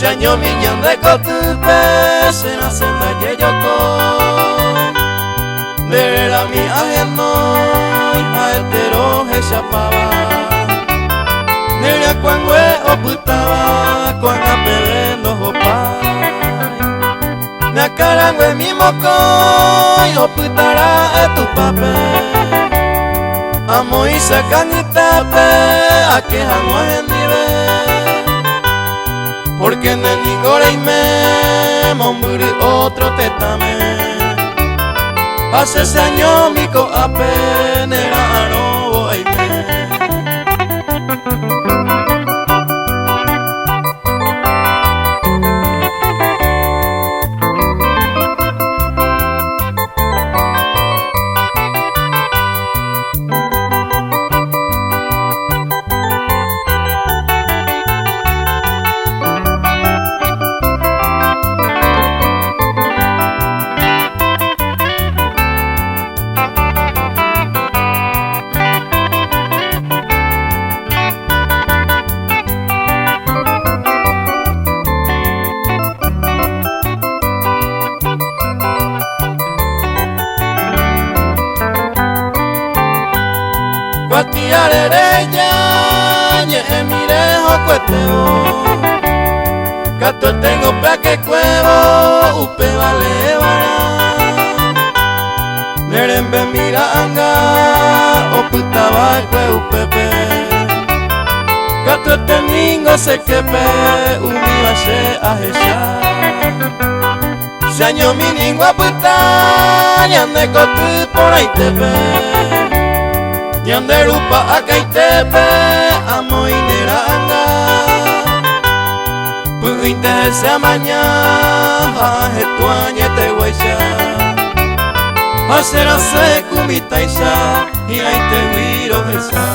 Señor miñan de cotupe se nacen de yeyoko Vera mi ajeno a hetero he chapaba Neria cuangue oputaba cuan apelendo hopa Na carangue mi moco y oputara tu papel Amo y sacanitape a que jamás en porque en el ningore y me momburi otro tetame hace ese año mi coape nera arobo y me Guatiarereya, ye mirejo cueteo Gato tengo pa que cuevo, upe vale vara Nerembe miranga, oputaba cue upepe Gato teningo se quepe, umivache ajesha Señor mi ningua puta, ñande cotu por ahí te ve Yanderupa akaitepe amo ineranga Puinte se amaña hetuañe te huecha Hacer hace kumitaisha y ahí te huiro esa